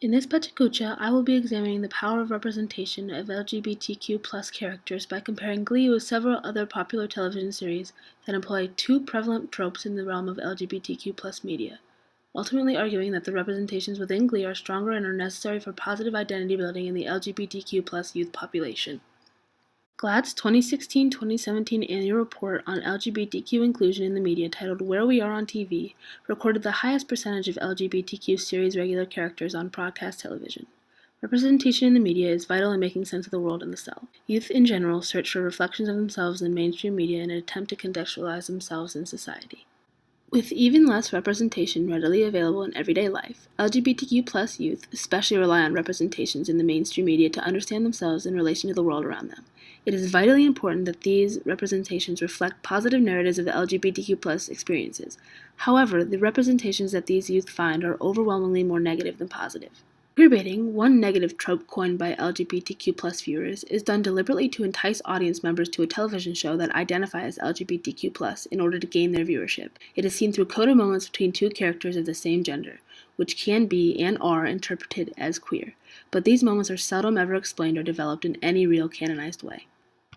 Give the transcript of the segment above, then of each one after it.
In this Pecha Kucha, I will be examining the power of representation of LGBTQ plus characters by comparing Glee with several other popular television series that employ two prevalent tropes in the realm of LGBTQ plus media, ultimately arguing that the representations within Glee are stronger and are necessary for positive identity building in the LGBTQ plus youth population. GLAAD's 2016-2017 annual report on LGBTQ inclusion in the media titled Where We Are on TV recorded the highest percentage of LGBTQ series regular characters on broadcast television. Representation in the media is vital in making sense of the world and the self. Youth in general search for reflections of themselves in mainstream media in an attempt to contextualize themselves in society. With even less representation readily available in everyday life, LGBTQ plus youth especially rely on representations in the mainstream media to understand themselves in relation to the world around them. It is vitally important that these representations reflect positive narratives of the LGBTQ plus experiences. However, the representations that these youth find are overwhelmingly more negative than positive. Queerbaiting, one negative trope coined by LGBTQ plus viewers, is done deliberately to entice audience members to a television show that identify as LGBTQ plus in order to gain their viewership. It is seen through coded moments between two characters of the same gender, which can be and are interpreted as queer, but these moments are seldom ever explained or developed in any real canonized way.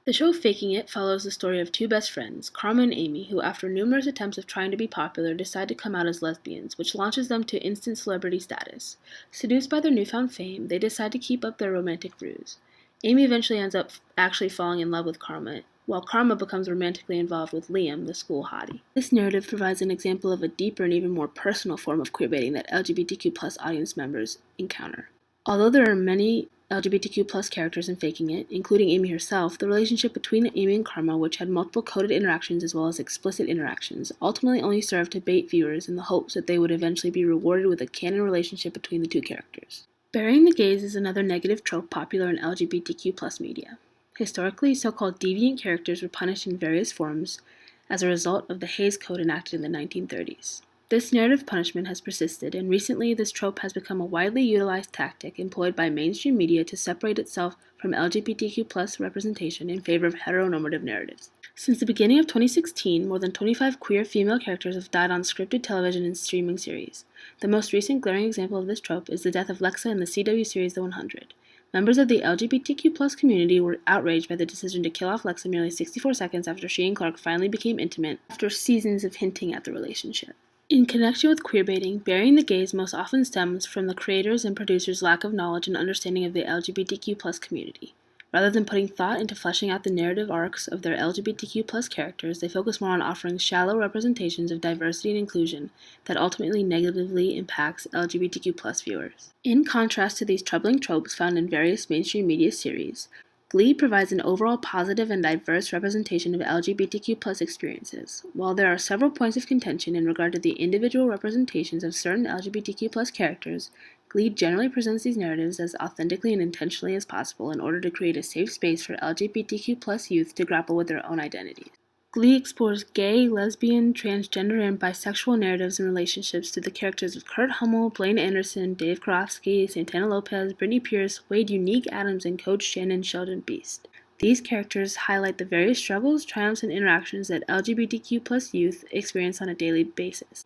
The show Faking It follows the story of two best friends, Karma and Amy, who after numerous attempts of trying to be popular decide to come out as lesbians, which launches them to instant celebrity status. Seduced by their newfound fame, they decide to keep up their romantic ruse. Amy eventually ends up actually falling in love with Karma, while Karma becomes romantically involved with Liam, the school hottie. This narrative provides an example of a deeper and even more personal form of queerbaiting that LGBTQ plus audience members encounter. Although there are many LGBTQ plus characters in Faking It, including Amy herself, the relationship between Amy and Karma, which had multiple coded interactions as well as explicit interactions, ultimately only served to bait viewers in the hopes that they would eventually be rewarded with a canon relationship between the two characters. Burying the gays is another negative trope popular in LGBTQ plus media. Historically, so-called deviant characters were punished in various forms as a result of the Hays Code enacted in the 1930s. This narrative punishment has persisted, and recently this trope has become a widely utilized tactic employed by mainstream media to separate itself from LGBTQ plus representation in favor of heteronormative narratives. Since the beginning of 2016, more than 25 queer female characters have died on scripted television and streaming series. The most recent glaring example of this trope is the death of Lexa in the CW series The 100. Members of the LGBTQ plus community were outraged by the decision to kill off Lexa merely 64 seconds after she and Clark finally became intimate after seasons of hinting at the relationship. In connection with queerbaiting, burying the gays most often stems from the creators' and producers' lack of knowledge and understanding of the LGBTQ plus community. Rather than putting thought into fleshing out the narrative arcs of their LGBTQ plus characters, they focus more on offering shallow representations of diversity and inclusion that ultimately negatively impacts LGBTQ plus viewers. In contrast to these troubling tropes found in various mainstream media series, Glee provides an overall positive and diverse representation of LGBTQ plus experiences. While there are several points of contention in regard to the individual representations of certain LGBTQ plus characters, Glee generally presents these narratives as authentically and intentionally as possible in order to create a safe space for LGBTQ plus youth to grapple with their own identities. Glee explores gay, lesbian, transgender, and bisexual narratives and relationships through the characters of Kurt Hummel, Blaine Anderson, Dave Karofsky, Santana Lopez, Brittany Pierce, Wade Unique Adams, and Coach Shannon Sheldon Beast. These characters highlight the various struggles, triumphs, and interactions that LGBTQ plus youth experience on a daily basis.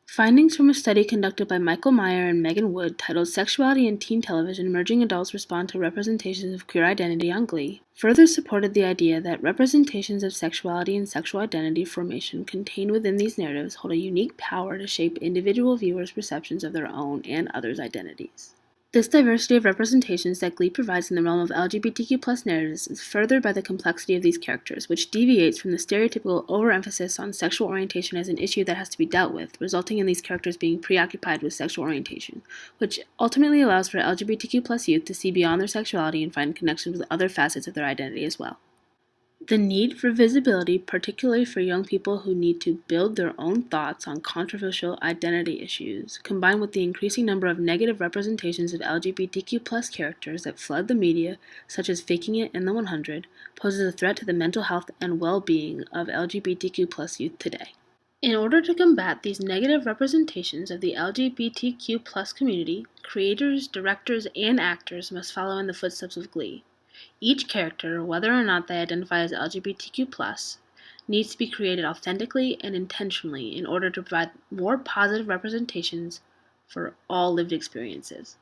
Findings from a study conducted by Michael Meyer and Megan Wood titled Sexuality in Teen Television, Emerging Adults Respond to Representations of Queer Identity on Glee, further supported the idea that representations of sexuality and sexual identity formation contained within these narratives hold a unique power to shape individual viewers' perceptions of their own and others' identities. This diversity of representations that Glee provides in the realm of LGBTQ plus narratives is furthered by the complexity of these characters, which deviates from the stereotypical overemphasis on sexual orientation as an issue that has to be dealt with, resulting in these characters being preoccupied with sexual orientation, which ultimately allows for LGBTQ plus youth to see beyond their sexuality and find connections with other facets of their identity as well. The need for visibility, particularly for young people who need to build their own thoughts on controversial identity issues, combined with the increasing number of negative representations of LGBTQ plus characters that flood the media, such as Faking It and The 100, poses a threat to the mental health and well-being of LGBTQ plus youth today. In order to combat these negative representations of the LGBTQ plus community, creators, directors, and actors must follow in the footsteps of Glee. Each character, whether or not they identify as LGBTQ+, needs to be created authentically and intentionally in order to provide more positive representations for all lived experiences.